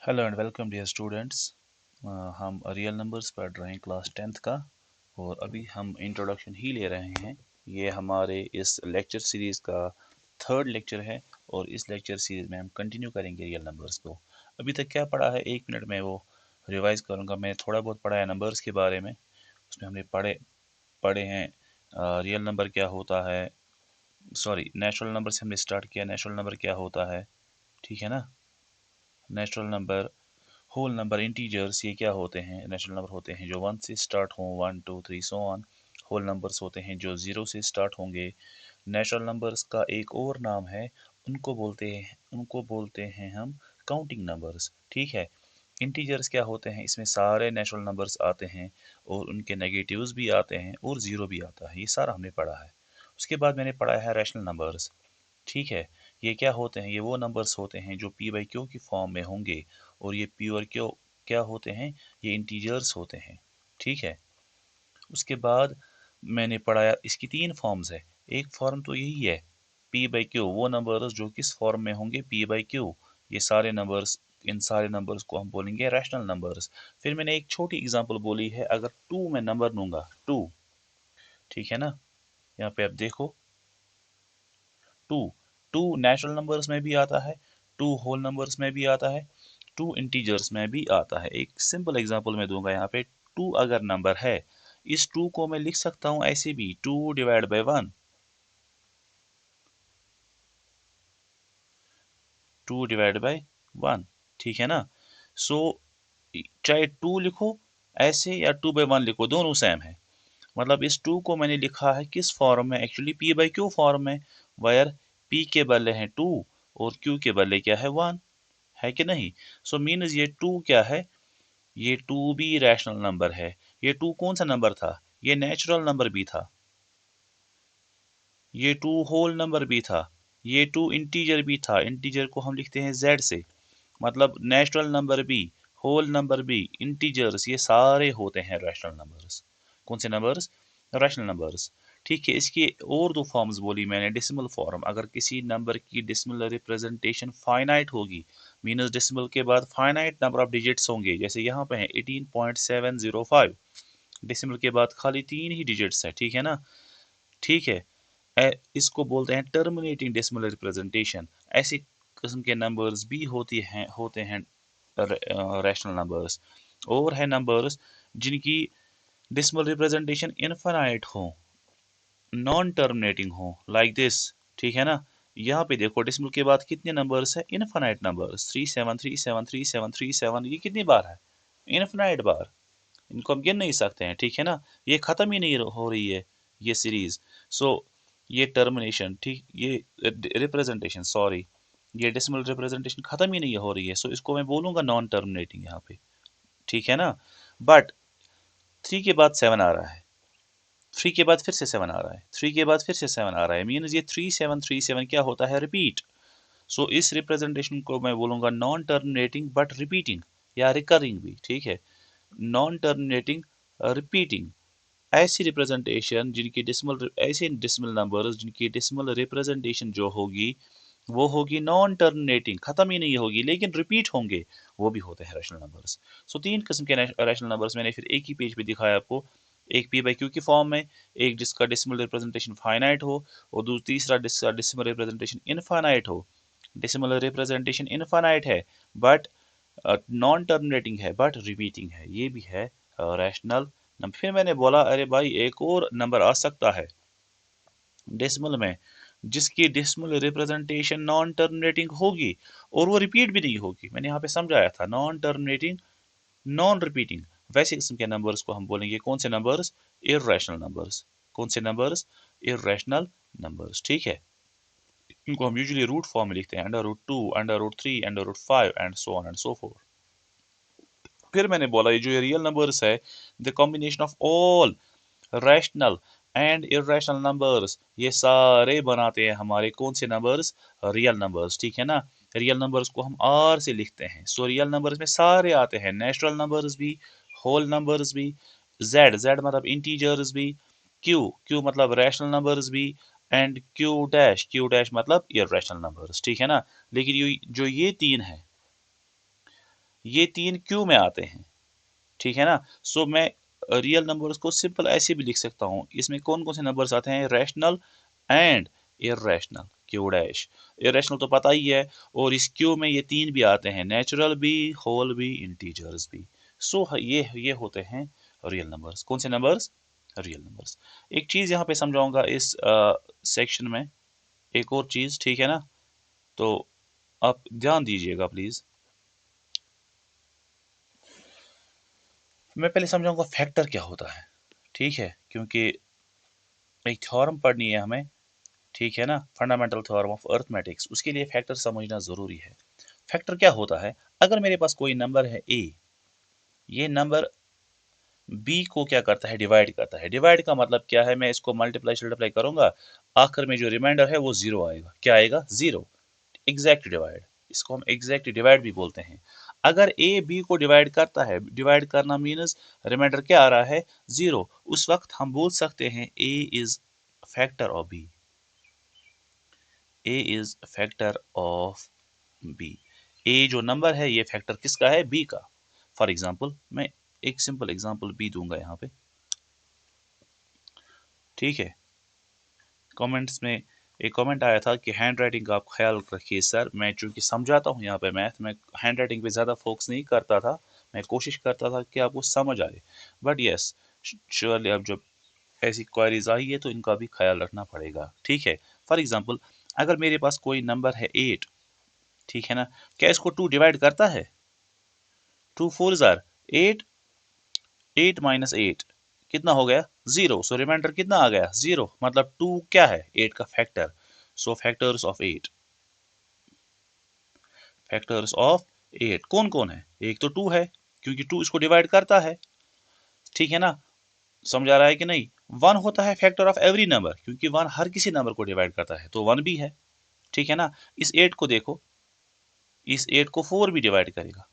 Hello and welcome dear students. हम real numbers पढ़ रहे हैं क्लास 10th का। और अभी हम इंट्रोडक्शन ही ले रहे हैं। ये हमारे इस लेक्चर सीरीज़ का थर्ड लेक्चर है और इस लेक्चर सीरीज़ में हम कंटिन्यू करेंगे रियल नंबर्स को। अभी तक क्या पढ़ा है, 1 मिनट में वो रिवाइज करूँगा। मैं थोड़ा बहुत पढ़ा है नंबर्स के बारे में। उसमें हमने पढ़े पढ़े हैं रियल नंबर क्या होता है, सॉरी नेचुरल नंबर से हमने स्टार्ट किया। नेचुरल नंबर क्या होता है, ठीक है ना। Natural number, whole number, integers ये क्या होते हैं। नेचुरल नंबर होते हैं जो 1 से स्टार्ट हों, 1 2 3 सो ऑन। होल नंबर्स होते हैं जो 0 से स्टार्ट होंगे। नेचुरल नंबर्स का एक और नाम है, उनको बोलते हैं हम काउंटिंग नंबर्स, ठीक है। इंटीजर्स क्या होते हैं, इसमें सारे नेचुरल नंबर्स आते हैं और उनके नेगेटिव्स भी आते हैं और ज़ीरो भी आता है। ये सारा हमने पढ़ा है। उसके बाद मैंने पढ़ा है रैशनल नंबर्स, ठीक है। ये क्या होते हैं, ये वो नंबर्स होते हैं जो पी बाई क्यू की फॉर्म में होंगे। और ये पी और क्यू क्या होते हैं, ये इंटीजर्स होते हैं, ठीक है। उसके बाद मैंने पढ़ाया इसकी 3 फॉर्म्स है। एक फॉर्म तो यही है पी बाई क्यू, वो नंबर्स जो किस फॉर्म में होंगे, पी बाई क्यू। ये सारे नंबर्स, इन सारे नंबर्स को हम बोलेंगे रैशनल नंबर्स। फिर मैंने एक छोटी एग्जांपल बोली है, अगर टू में नंबर लूंगा, टू, ठीक है ना। यहाँ पे आप देखो, टू, टू नेचुरल नंबर्स में भी आता है, टू होल नंबर्स में भी आता है, टू इंटीजर्स में भी आता है। एक सिंपल एग्जांपल मैं दूंगा यहाँ पे। टू अगर नंबर है, इस टू को मैं लिख सकता हूँ ऐसे भी, 2/1, 2/1, ठीक है ना। सो चाहे टू लिखो ऐसे या 2/1 लिखो, दोनों सेम है। मतलब इस टू को मैंने लिखा है किस फॉर्म में, actually P by Q form में। वायर पी के बदले हैं टू और क्यू के बदले क्या है, वन, है कि नहीं। सो मीन्स ये टू क्या है, ये टू भी रैशनल नंबर है। ये टू कौन सा नंबर था, ये नेचुरल नंबर भी था। ये टू होल नंबर भी था। ये टू इंटीजर भी था। इंटीजर को हम लिखते हैं जेड से। मतलब नेचुरल नंबर भी, होल नंबर भी, इंटीजर्स, ये सारे होते हैं रैशनल नंबर्स। कौन से नंबर्स, रैशनल नंबर्स, ठीक है। इसकी और दो फॉर्म्स बोली मैंने। डेसिमल फॉर्म, अगर किसी नंबर की डेसिमल रिप्रेजेंटेशन फाइनाइट होगी, मीनस डेसिमल के बाद फाइनाइट नंबर ऑफ डिजिट्स होंगे, जैसे यहाँ पे है 18.705। डेसिमल के बाद खाली 3 ही डिजिट्स है, ठीक है ना, ठीक है। इसको बोलते हैं टर्मिनेटिंग डेसिमल रिप्रेजेंटेशन। ऐसी किस्म के नंबर्स भी होते हैं रैशनल नंबर्स। और है नंबर्स जिनकी डेसिमल रिप्रेजेंटेशन इनफाइनाइट हो, नॉन टर्मिनेटिंग हो, लाइक दिस, ठीक है ना। यहाँ पे देखो डेसिमल के बाद कितने नंबर्स है, इनफाइनाइट नंबर्स, 37373737, ये कितनी बार है, इनफाइनाइट बार। इनको हम गिन नहीं सकते हैं, ठीक है ना। ये खत्म ही नहीं हो रही है ये सीरीज। सो ये टर्मिनेशन, ठीक, ये रिप्रेजेंटेशन, सॉरी, ये डेसिमल रिप्रेजेंटेशन खत्म ही नहीं हो रही है। सो इसको मैं बोलूंगा नॉन टर्मिनेटिंग यहाँ पे, ठीक है ना। बट थ्री के बाद सेवन आ रहा है, थ्री के बाद फिर से सेवन आ रहा है, थ्री के बाद फिर से सेवन आ रहा है, मीन ये 3737 क्या होता है, रिपीट। सो इस रिप्रेजेंटेशन को मैं बोलूंगा नॉन टर्मिनेटिंग बट रिपीटिंग, या रिकरिंग भी, ठीक है। Non terminating, repeating. ऐसी रिप्रेजेंटेशन जिनकी डेसिमल, ऐसे डेसिमल नंबर्स जिनकी डेसिमल रिप्रेजेंटेशन जो होगी वो होगी नॉन टर्मिनेटिंग, खत्म ही नहीं होगी लेकिन रिपीट होंगे, वो भी होते हैं रैशनल नंबर्स। सो 3 किस्म के रैशनल नंबर्स मैंने फिर एक ही पेज पे दिखाया आपको। एक पी बाई क्यू की फॉर्म में, एक जिसका डेसिमल रिप्रेजेंटेशन फाइनाइट हो, और तीसरा जिसका डेसिमल रिप्रेजेंटेशन इनफाइनाइट हो। डेसिमल रिप्रेजेंटेशन इनफाइनाइट है बट नॉन टर्मिनेटिंग है बट रिपीटिंग है, ये भी है रैशनल नंबर। फिर मैंने बोला अरे भाई एक और नंबर आ सकता है डेसिमल में जिसकी डेसिमल रिप्रेजेंटेशन नॉन टर्मिनेटिंग होगी और वो रिपीट भी नहीं होगी। मैंने यहाँ पे समझाया था, नॉन टर्मिनेटिंग, नॉन रिपीटिंग। वैसे किस्म के नंबर्स को हम बोलेंगे कौन से नंबर्स, इर्रेशनल नंबर्स। कौन से नंबर्स, इर्रेशनल नंबर्स, ठीक है। इनको हम यूजुअली रूट फॉर्म में लिखते हैं, √2, √3, √5 and so on and so fourth. फिर मैंने बोला ये जो रियल नंबर्स है, the combination of all rational and irrational numbers, ये सारे बनाते हैं हमारे कौन से नंबर्स, रियल नंबर्स, ठीक है ना। रियल नंबर्स को हम आर से लिखते हैं। सो रियल नंबर्स में सारे आते हैं, नेचुरल नंबर्स भी, होल नंबर्स भी, जेड, जेड मतलब इंटीजर्स भी, क्यू, क्यू मतलब रैशनल नंबर्स भी, and Q dash, Q dash मतलब इरेशनल नंबर्स, ठीक है ना। लेकिन जो ये तीन है, ये 3 क्यू में आते हैं, ठीक है ना। सो मैं रियल नंबर्स को सिंपल ऐसे भी लिख सकता हूँ। इसमें कौन कौन से नंबर्स आते हैं, rational and irrational, Q dash. Irrational तो पता ही है, और इस क्यू में ये 3 भी आते हैं, नेचुरल भी, होल भी, इंटीजर्स भी। सो ये होते हैं रियल नंबर्स। कौन से नंबर्स, रियल नंबर्स। एक चीज यहाँ पे समझाऊंगा इस सेक्शन में, एक और चीज, ठीक है ना। तो आप ध्यान दीजिएगा प्लीज। मैं पहले समझाऊंगा फैक्टर क्या होता है, ठीक है, क्योंकि एक थ्योरम पढ़नी है हमें, ठीक है ना, फंडामेंटल थ्योरम ऑफ अर्थमेटिक्स, उसके लिए फैक्टर समझना जरूरी है। फैक्टर क्या होता है, अगर मेरे पास कोई नंबर है ए, ये नंबर बी को क्या करता है, डिवाइड करता है। डिवाइड का मतलब क्या है, मैं इसको मल्टीप्लाई मल्टीप्लाई करूंगा, आखिर में जो रिमाइंडर है वो जीरो आएगा। क्या आएगा, जीरो। एग्जैक्ट डिवाइड, इसको हम एग्जैक्ट डिवाइड भी बोलते हैं। अगर ए बी को डिवाइड करता है, डिवाइड करना मीन्स रिमाइंडर क्या आ रहा है, जीरो, उस वक्त हम बोल सकते हैं a is factor of b, a is factor of b. A जो नंबर है ये फैक्टर किसका है, बी का। फॉर एग्जाम्पल मैं एक सिंपल एग्जाम्पल बी दूंगा यहाँ पे, ठीक है। कमेंट्स में एक कमेंट आया था कि हैंड राइटिंग का आप ख्याल रखिए सर। मैं चूंकि समझाता हूँ यहाँ पे मैथ, मैं हैंड राइटिंग पे ज़्यादा फोकस नहीं करता था, मैं कोशिश करता था कि आपको समझ आए। बट यस, श्योरली अब जब ऐसी क्वारीज आई है तो इनका भी ख्याल रखना पड़ेगा, ठीक है। फॉर एग्जाम्पल अगर मेरे पास कोई नंबर है 8, ठीक है ना, क्या इसको 2 डिवाइड करता है, 2 4 जार 8, 8 माइनस 8 कितना हो गया, जीरो। सो रिमाइंडर कितना आ गया, जीरो, मतलब 2 क्या है, 8 का factor. So factors of 8, factors of 8 कौन कौन है, एक तो 2 है, क्योंकि 2 इसको डिवाइड करता है, ठीक है ना। समझ आ रहा है कि नहीं। 1 होता है फैक्टर ऑफ एवरी नंबर, क्योंकि 1 हर किसी नंबर को डिवाइड करता है, तो 1 भी है, ठीक है ना। इस 8 को देखो, इस 8 को 4 भी डिवाइड करेगा,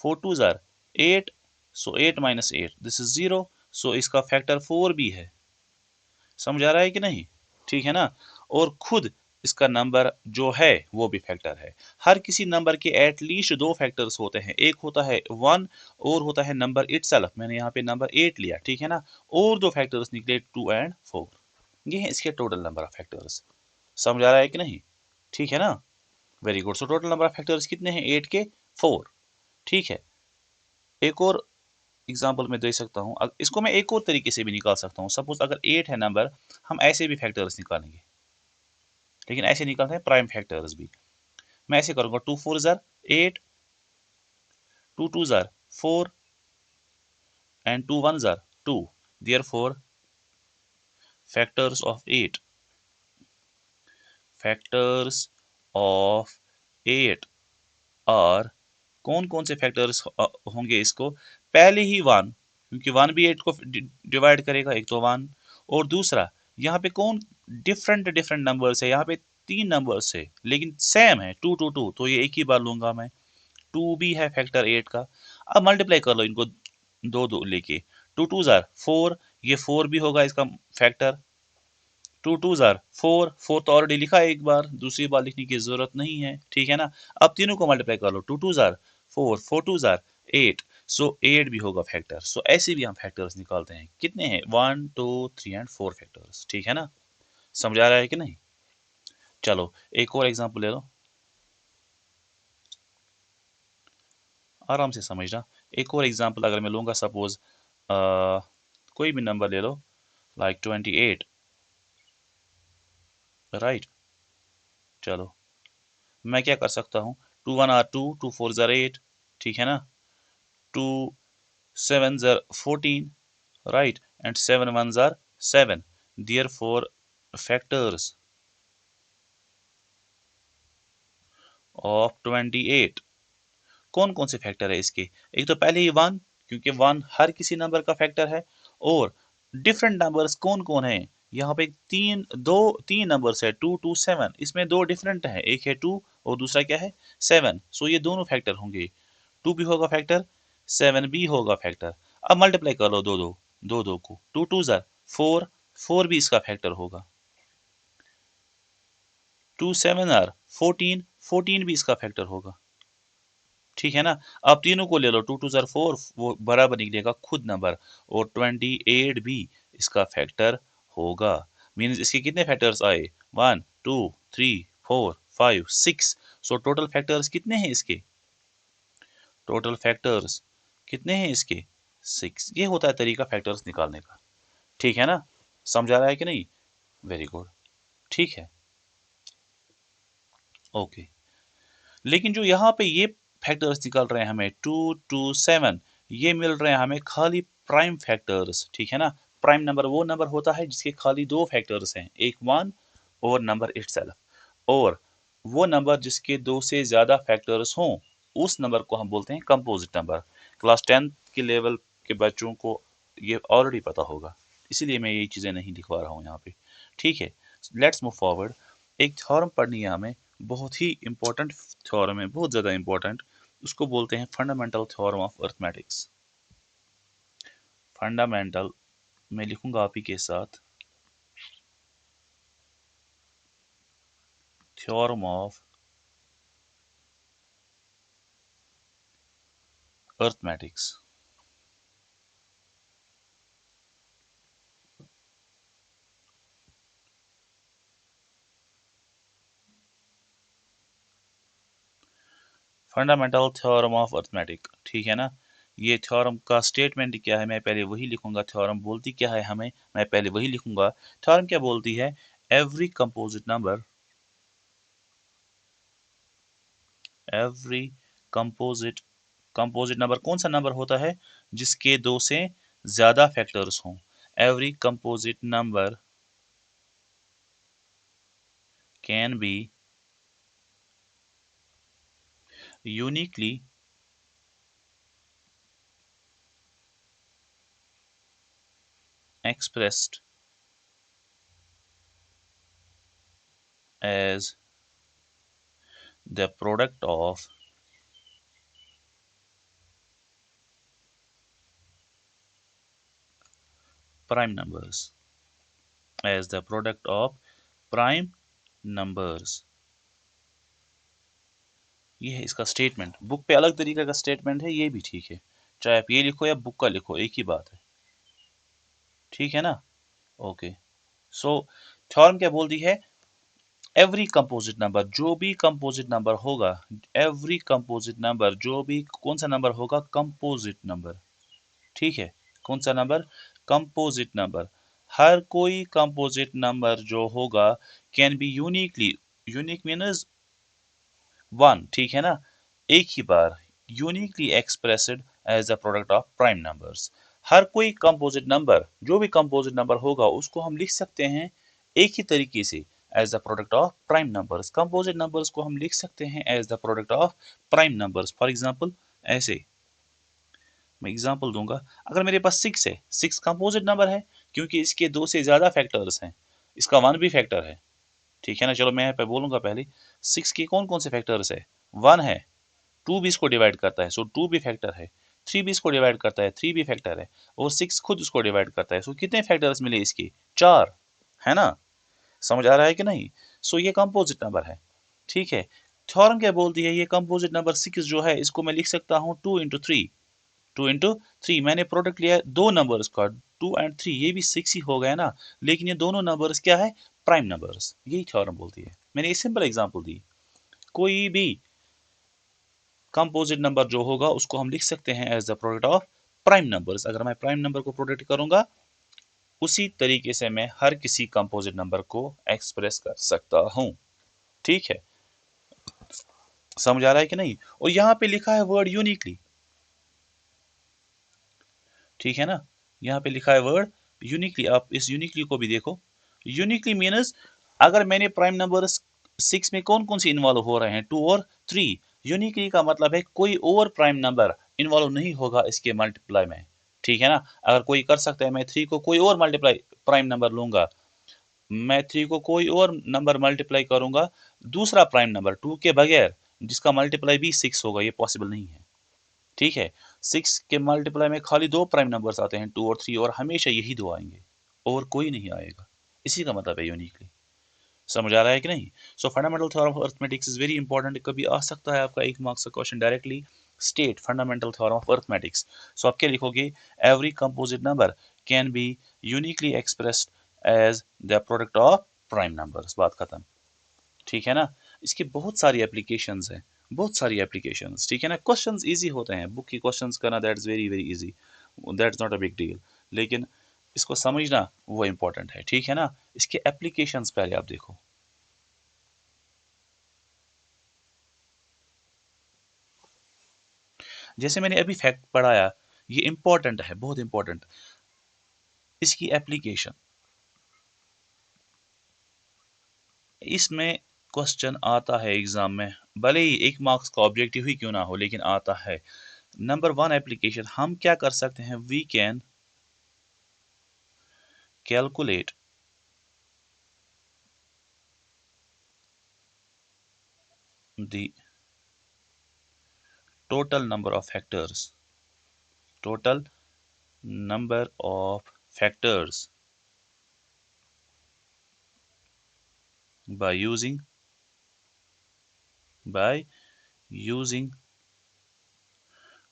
4 2 जार 8, so 8 minus 8 this is zero, so इसका फैक्टर 4 भी है। समझ आ रहा है कि नहीं, ठीक है ना। और खुद इसका नंबर जो है वो भी फैक्टर है। हर किसी नंबर के एटलीस्ट 2 फैक्टर्स होते हैं, एक होता है 1 और होता है नंबर इटसेल्फ। मैंने यहाँ पे नंबर 8 लिया, ठीक है ना, और 2 फैक्टर्स निकले 2 एंड 4। ये है इसके टोटल नंबर ऑफ फैक्टर्स। समझ आ रहा है कि नहीं, ठीक है ना। Very good. So total number of factors कितने हैं, 8 के 4, ठीक है। एक और एग्जाम्पल मैं दे सकता हूँ, इसको मैं एक और तरीके से भी निकाल सकता हूँ। सपोज अगर 8 है नंबर, हम ऐसे भी फैक्टर्स निकालेंगे, लेकिन ऐसे निकालते हैं प्राइम फैक्टर्स भी। मैं ऐसे करूंगा, 2 4 जार 8, 2 2 जार 4 एंड 2 1 जार 2। Therefore factors of 8, factors of 8 are, कौन कौन से फैक्टर्स होंगे इसको, पहले ही 1, क्योंकि 1 भी 8 को डिवाइड करेगा, एक तो 1, और दूसरा यहाँ पे कौन, डिफरेंट डिफरेंट नंबर्स है, यहाँ पे 3 नंबर्स है लेकिन सेम है, 2 2 2, तो ये एक ही बार लूंगा मैं। 2 भी है फैक्टर 8 का। अब मल्टीप्लाई कर लो इनको दो दो लेके, 2 2 जार 4, ये 4 भी होगा इसका फैक्टर। 2 2 जार 4, 4 तो ऑलरेडी लिखा है एक बार, दूसरी बार लिखने की जरूरत नहीं है, ठीक है ना। अब तीनों को मल्टीप्लाई कर लो, 2 2 जार 4, 4 2 जार 8, सो 8 भी होगा फैक्टर। सो ऐसे भी हम फैक्टर्स निकालते हैं, कितने हैं, 1 2 3 एंड 4 फैक्टर्स, ठीक है ना। समझ आ रहा है कि नहीं। चलो एक और एग्जांपल ले लो, आराम से समझना। एक और एग्जांपल अगर मैं लूंगा, सपोज कोई भी नंबर ले लो, लाइक 28, राइट। चलो मैं क्या कर सकता हूँ, 2 1 आर 2, 2 4 जार 8, ठीक है ना, 2 7 jar 14, right, and 7 ones are 7, therefore factors of 28, कौन कौन से फैक्टर है इसके, एक तो पहले ही 1, क्योंकि 1 हर किसी नंबर का फैक्टर है, और डिफरेंट नंबर्स कौन कौन है, यहाँ पे तीन नंबर्स है, 2 2 7, इसमें दो डिफरेंट है, एक है 2 और दूसरा क्या है 7, सो ये दोनों फैक्टर होंगे, 2 भी होगा फैक्टर, 7 भी होगा फैक्टर। अब मल्टीप्लाई कर लो दो दो को, 2 2 जार 4, 4 भी इसका फैक्टर होगा, 2 7 आर 14, 14 भी इसका फैक्टर होगा, ठीक है ना। आप तीनों को ले लो, 2 2 ज़ार 4, वो बराबर निकलेगा खुद नंबर, और 28 भी इसका फैक्टर होगा। मीन्स इसके कितने फैक्टर्स आए, 1 2 3 4 5 6। सो टोटल फैक्टर्स कितने हैं इसके, टोटल फैक्टर्स कितने हैं इसके, 6। ये होता है तरीका फैक्टर्स निकालने का। ठीक है ना, समझ आ रहा है कि नहीं? Very good. ठीक है, ओके। लेकिन जो यहाँ पे ये फैक्टर्स निकल रहे हैं हमें 2 2 7, ये मिल रहे हैं हमें खाली प्राइम फैक्टर्स। ठीक है ना, प्राइम नंबर वो नंबर होता है जिसके खाली दो फैक्टर्स हैं, एक 1 और नंबर इटसेल्फ। और वो नंबर जिसके दो से ज्यादा फैक्टर्स हों, उस नंबर को हम बोलते हैं कंपोजिट नंबर। क्लास 10 के लेवल के बच्चों को ये ऑलरेडी पता होगा, इसीलिए मैं ये चीजें नहीं लिखवा रहा हूँ यहाँ पे। ठीक है, लेट्स मूव फॉरवर्ड। एक थ्योरम पढ़नी है हमें, बहुत ही इंपॉर्टेंट थ्योरम है, बहुत ज़्यादा इंपॉर्टेंट। उसको बोलते हैं fundamental theorem of arithmetics. Fundamental मैं लिखूंगा आप ही के साथ, theorem of arithmetics. Fundamental theorem of arithmetic, ठीक है ना। ये थ्योरम का स्टेटमेंट क्या है, मैं पहले वही लिखूंगा। थ्योरम बोलती क्या है हमें, मैं पहले वही लिखूंगा। थ्योरम क्या बोलती है, every composite number, every composite, composite number कौन सा नंबर होता है जिसके दो से ज्यादा फैक्टर्स हों। Every composite number can B uniquely expressed as the product of prime numbers, as the product of prime numbers। ये है इसका स्टेटमेंट। बुक पे अलग तरीके का स्टेटमेंट है, ये भी ठीक है, चाहे आप ये लिखो या बुक का लिखो, एक ही बात है। ठीक है ना, ओके। सो थ्योरम क्या बोलती है, एवरी कंपोजिट नंबर, जो भी कंपोजिट नंबर होगा, एवरी कंपोजिट नंबर, जो भी कौन सा नंबर होगा, कंपोजिट नंबर। ठीक है, कौन सा नंबर, कंपोजिट नंबर। हर कोई कंपोजिट नंबर जो होगा can be uniquely, unique means one, ठीक है ना, एक ही बार, uniquely expressed as a product of prime numbers. हर कोई कंपोजिट नंबर, जो भी कंपोजिट नंबर होगा उसको हम लिख सकते हैं एक ही तरीके से, as the product of prime numbers. Composite numbers को हम लिख सकते हैं as the product of prime numbers. For example ऐसे, मैं एग्जांपल दूंगा। अगर मेरे पास 6 है, 6 कंपोजिट नंबर है क्योंकि इसके दो से ज्यादा फैक्टर्स हैं, इसका वन भी फैक्टर है। ठीक है ना, चलो मैं यहाँ पे बोलूंगा पहले, 6 के कौन कौन से फैक्टर्स है, 1 है, 2 भी इसको डिवाइड करता है, सो 2 भी फैक्टर है, 3 भी इसको डिवाइड करता है, 3 भी फैक्टर है, और 6 खुद इसको डिवाइड करता है। सो कितने फैक्टर्स मिले इसके, 4, है ना। समझ आ रहा है कि नहीं? सो ये कंपोजिट नंबर है। ठीक है, थ्योरम क्या बोलती है, ये कंपोजिट नंबर 6 जो है इसको मैं लिख सकता हूँ 2 × 3, 2 × 3। मैंने प्रोडक्ट लिया दो नंबर्स का, 2 और 3, ये भी 6 ही हो गया ना, लेकिन ये दोनों नंबर्स क्या है, प्राइम नंबर्स। यही थ्योरम बोलती है। मैंने एक सिंपल एग्जांपल दी, कोई भी कंपोजिट नंबर जो होगा उसको हम लिख सकते हैं as the product of prime numbers. अगर मैं प्राइम नंबर को प्रोडक्ट करूंगा, उसी तरीके से मैं हर किसी कंपोजिट नंबर को एक्सप्रेस कर सकता हूं। ठीक है, समझ आ रहा है कि नहीं? और यहाँ पे लिखा है वर्ड यूनिकली, ठीक है ना, यहाँ पे लिखा है वर्ड यूनिकली। आप इस यूनिकली को भी देखो, यूनिकली मीन्स अगर मैंने प्राइम नंबर 6 में कौन कौन से इन्वॉल्व हो रहे हैं, 2 और 3। यूनिकली का मतलब है कोई और प्राइम नंबर इन्वॉल्व नहीं होगा इसके मल्टीप्लाई में। ठीक है ना, अगर कोई कर सकता है, मैं 3 को कोई और मल्टीप्लाई प्राइम नंबर लूंगा, मैं 3 को कोई और नंबर मल्टीप्लाई करूंगा दूसरा प्राइम नंबर 2 के बगैर, जिसका मल्टीप्लाई भी 6 होगा, ये पॉसिबल नहीं है। ठीक है, 6 के मल्टीप्लाई में खाली दो प्राइम नंबर्स आते हैं, 2 और 3, और हमेशा यही दो आएंगे, और कोई नहीं आएगा। इसी का मतलब है यूनिकली। समझ आ रहा है कि नहीं? So fundamental theorem of arithmetics is very important. कभी आ सकता है आपका 1 मार्क्स का question directly state fundamental theorem of arithmetics. So आप क्या लिखोगे, every composite number can be uniquely expressed as the product of prime numbers. बात खत्म, ठीक है ना। इसकी बहुत सारी एप्लीकेशंस हैं, बहुत सारी एप्लीकेशंस, ठीक है ना। क्वेश्चंस इजी होते हैं, बुक की क्वेश्चंस करना that's very very easy, that's not a big deal, लेकिन इसको समझना वो इंपॉर्टेंट है, ठीक है ना। इसके एप्लीकेशंस पहले आप देखो। जैसे मैंने अभी फैक्ट पढ़ाया, ये इंपॉर्टेंट है, बहुत इंपॉर्टेंट। इसकी एप्लीकेशन, इसमें क्वेश्चन आता है एग्जाम में, भले ही 1 मार्क्स का ऑब्जेक्टिव ही क्यों ना हो, लेकिन आता है। नंबर 1 एप्लीकेशन, हम क्या कर सकते हैं, we can calculate the total number of factors, total number of factors by using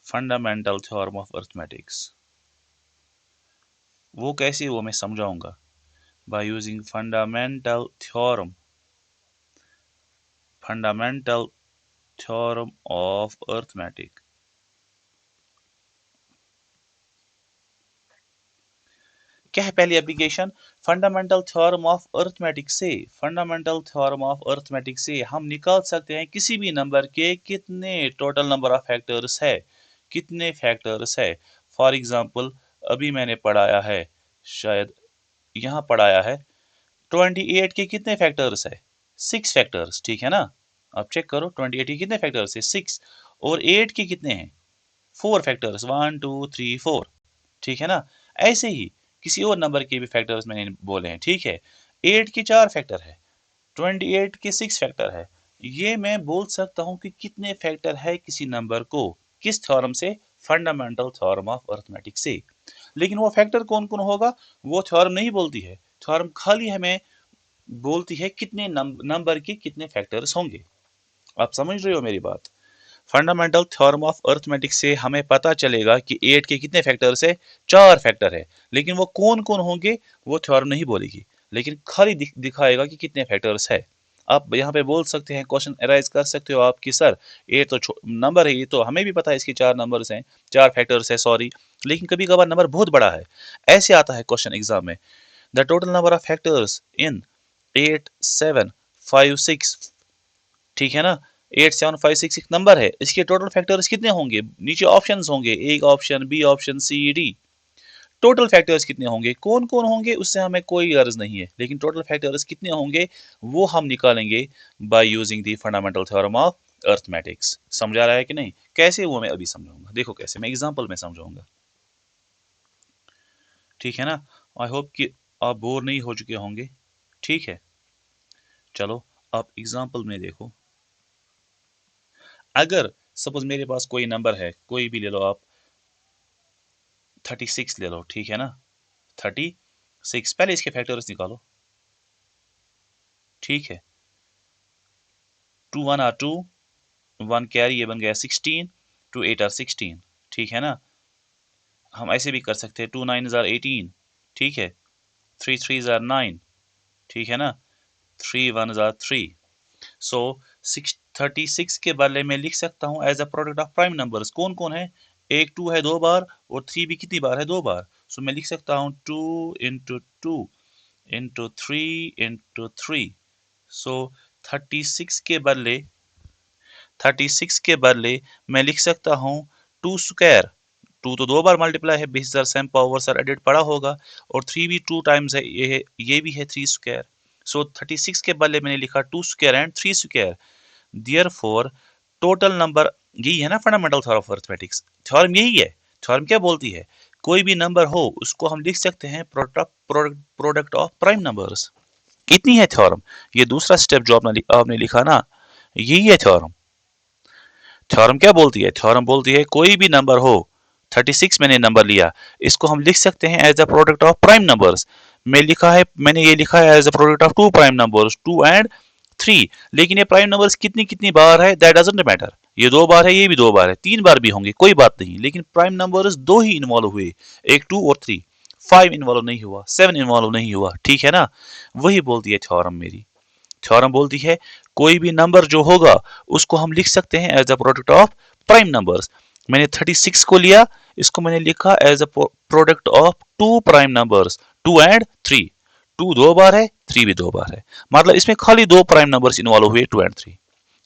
fundamental theorem of arithmetics। वो कैसे, वो मैं समझाऊंगा। by using fundamental theorem of arithmetic। क्या है पहली application, fundamental theorem of arithmetic से। फंडामेंटल थ्योरम ऑफ अर्थमेटिक से हम निकाल सकते हैं किसी भी नंबर के कितने टोटल नंबर ऑफ फैक्टर्स है, कितने फैक्टर्स है। फॉर एग्जांपल अभी मैंने पढ़ाया है, शायद यहाँ पढ़ाया है, 28 के कितने फैक्टर्स है, 6 फैक्टर्स, ठीक है ना। आप चेक करो 28 के कितने फैक्टर्स है, 6, और 8 के कितने हैं, 4 फैक्टर्स, 1 2 3 4, ठीक है ना। ऐसे ही किसी और नंबर के भी फैक्टर्स मैंने बोले हैं, ठीक है। 8 के 4 फैक्टर है, 28 के 6 फैक्टर है। ये मैं बोल सकता हूं कि कितने फैक्टर है किसी नंबर को, किस थ्योरम से, फंडामेंटल थ्योरम ऑफ अर्थमेटिक से। लेकिन वो फैक्टर कौन कौन होगा, वो थ्योरम नहीं बोलती है। थ्योरम खाली हमें बोलती है कितने नंबर के कितने फैक्टर्स होंगे। आप समझ रहे हो मेरी बात। फंडामेंटल थ्योरम ऑफ अर्थमेटिक्स से हमें पता चलेगा कि 8 के कितने फैक्टर्स है, 4 फैक्टर है। लेकिन वो कौन कौन होंगे वो थ्योरम नहीं बोलेगी, लेकिन खाली दिखाएगा कि कितने फैक्टर्स है। आप यहाँ पे बोल सकते हैं, क्वेश्चन अराइज कर सकते हो आप कि सर ये तो नंबर है, ये तो हमें भी पता है इसके 4 नंबर्स हैं, 4 फैक्टर्स है, सॉरी, लेकिन कभी कभार नंबर बहुत बड़ा है। ऐसे आता है क्वेश्चन एग्जाम में, the total number of factors in 8 7 5 6, ठीक है ना। 8 7 5 6 एक नंबर है, इसके टोटल फैक्टर्स कितने होंगे, नीचे ऑप्शंस होंगे, एक option, B option, C D. Total factors कितने होंगे, कौन कौन होंगे उससे हमें कोई गर्ज नहीं है, लेकिन टोटल फैक्टर्स कितने होंगे वो हम निकालेंगे by using the fundamental theorem of arithmetics. समझा रहा है कि नहीं, कैसे वो मैं अभी समझाऊंगा, देखो कैसे मैं एग्जांपल में समझाऊंगा, ठीक है ना। आई होप कि आप बोर नहीं हो चुके होंगे, ठीक है। चलो आप एग्जांपल में देखो, अगर सपोज मेरे पास कोई नंबर है, कोई भी ले लो आप, 36 ले लो, ठीक है ना। 36, पहले इसके फैक्टर्स निकालो, ठीक है। 2 1 आर 2, 1 कैरी, ये बन गया 16, 2 8 आर 16, ठीक है ना। हम ऐसे भी कर सकते हैं, 2 9 आर 18, ठीक है। 3 3 आर 9, ठीक है ना। 3 1 आर 3। सो 36 के बदले में लिख सकता हूँ as a product of prime numbers, कौन कौन है, एक 2 है 2 बार, और 3 भी कितनी बार है, 2 बार। सो मैं लिख सकता हूँ 2 इंटू 2 इंटू 3 इंटू 3। सो 36 के बदले 36 के बदले मैं लिख सकता हूँ 2 स्क्वायर। 2 तो 2 बार मल्टीप्लाई है, 20,000 सेम पावर सर एडिट पड़ा होगा, और 3 भी 2 टाइम्स है, ये भी है 3 स्क्वायर। सो 36 के बदले मैंने लिखा 2 square and 3 square. Therefore total number, यही है ना fundamental theorem of arithmetics, theorem यही है। थ्योरम क्या बोलती है, कोई भी नंबर हो उसको हम लिख सकते हैं प्रोडक्ट ऑफ प्राइम नंबर्स। इतनी है थ्योरम। ये दूसरा स्टेप जो आपने लिखा ना, यही है थ्योरम। थ्योरम क्या बोलती है, थ्योरम बोलती है कोई भी नंबर हो, 36 मैंने नंबर लिया, इसको हम लिख सकते हैं as a product of prime numbers. मैंने ये लिखा है as a product of 2 prime numbers, 2 and 3। लेकिन ये प्राइम नंबर्स कितनी कितनी बार है दैट डजंट मैटर, ये 2 बार है, ये भी 2 बार है, 3 बार भी होंगे, कोई बात नहीं, लेकिन प्राइम नंबर्स 2 ही इन्वॉल्व हुए, एक 2 और 3, 5 इन्वॉल्व नहीं हुआ, 7 इन्वॉल्व नहीं हुआ, ठीक है ना। वही बोलती है थ्योरम मेरी। थ्योरम बोलती है कोई भी नंबर जो होगा उसको हम लिख सकते हैं as a product of prime numbers. मैंने 36 को लिया, इसको मैंने लिखा as a product of two prime numbers, 2 and 3। 2 2 बार है, 3 भी 2 बार है, मतलब इसमें खाली 2 प्राइम नंबर्स इन्वॉल्व हुए, 2 एंड 3।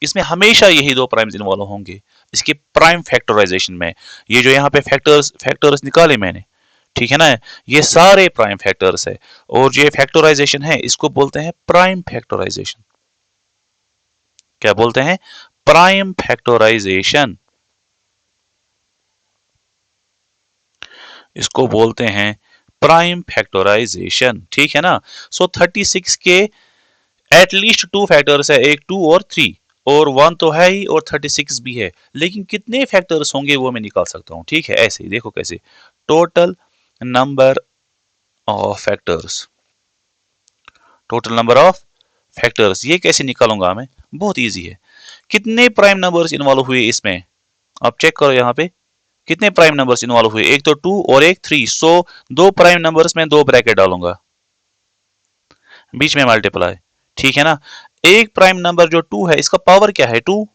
इसमें हमेशा यही 2 प्राइम्स इन्वॉल्व होंगे इसके प्राइम फैक्टराइजेशन में। ये जो यहाँ पे फैक्टर्स फैक्टर्स निकाले मैंने, ठीक है ना, ये सारे प्राइम फैक्टर्स है, और ये फैक्टराइजेशन है इसको बोलते हैं प्राइम फैक्टराइजेशन। क्या बोलते हैं? प्राइम फैक्टराइजेशन, इसको बोलते हैं प्राइम फैक्टराइजेशन, ठीक है ना। सो 36 के एटलीस्ट 2 फैक्टर्स है, एक 2 और 3, और 1 तो है ही और 36 भी है, लेकिन कितने फैक्टर्स होंगे वो मैं निकाल सकता हूं, ठीक है। ऐसे ही देखो कैसे, total number of factors, total number of factors, ये कैसे निकालूंगा मैं? बहुत इजी है। कितने प्राइम नंबर्स इन्वॉल्व हुए इसमें, आप चेक करो यहाँ पे कितने प्राइम नंबर्स इन्वॉल्व हुए, एक तो 2 और एक 3, सो 2 प्राइम नंबर्स में 2 ब्रैकेट डालूंगा, बीच में मल्टीप्लाई, ठीक है ना। एक प्राइम नंबर जो 2 है इसका पावर क्या है? 2।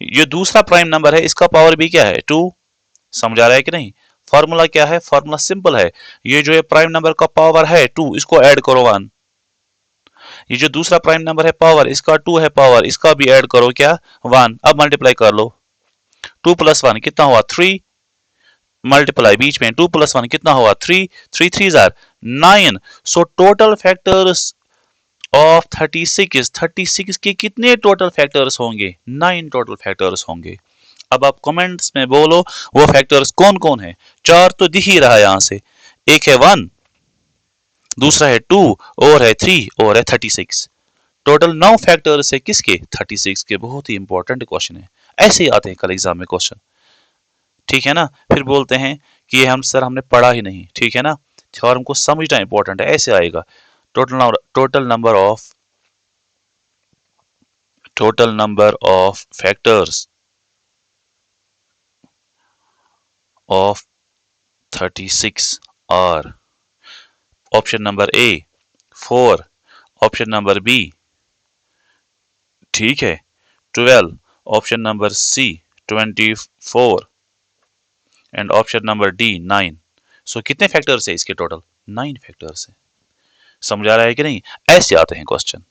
ये दूसरा प्राइम नंबर है इसका पावर भी क्या है? 2। समझ आ रहा है कि नहीं? फॉर्मूला क्या है? फॉर्मूला सिंपल है, ये जो प्राइम नंबर का पावर है 2, इसको ऐड करो 1। ये जो दूसरा प्राइम नंबर है पावर, इसका 2 है पावर, इसका भी ऐड करो क्या? 1। अब मल्टीप्लाई कर लो, 2 प्लस 1 कितना हुआ? 3, मल्टीप्लाई बीच में 2 प्लस 1 कितना हुआ? 3, 3 3 jar 9। So total factors of 36 के कितने टोटल फैक्टर्स होंगे? 9 टोटल फैक्टर्स होंगे। अब आप कमेंट्स में बोलो वो फैक्टर्स कौन कौन है। 4 तो दिख ही रहा है यहां से, एक है 1, दूसरा है 2, और है 3, और है 36। टोटल 9 फैक्टर्स है किसके? 36 के। बहुत ही इंपॉर्टेंट क्वेश्चन है, ऐसे ही आते हैं कल एग्जाम में क्वेश्चन, ठीक है ना। फिर बोलते हैं कि ये हम सर हमने पढ़ा ही नहीं, ठीक है ना। थ्योरम को समझना इंपॉर्टेंट है, ऐसे आएगा total number of factors of 36 are, option number A 4, option number B, ठीक है, 12, option number C 24, and option number D 9। So कितने फैक्टर्स है इसके? टोटल 9 फैक्टर्स है। समझ आ रहा है कि नहीं? ऐसे आते हैं क्वेश्चन,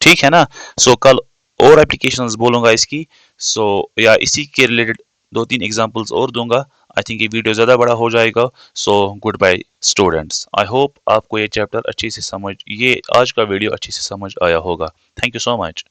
ठीक है ना। सो कल और एप्लीकेशंस बोलूंगा इसकी, सो या इसी के रिलेटेड 2-3 एग्जांपल्स और दूंगा। आई थिंक ये वीडियो ज़्यादा बड़ा हो जाएगा। So good bye students, I hope आपको ये चैप्टर अच्छी से समझ, ये आज का वीडियो अच्छी से समझ आया होगा। Thank you so much.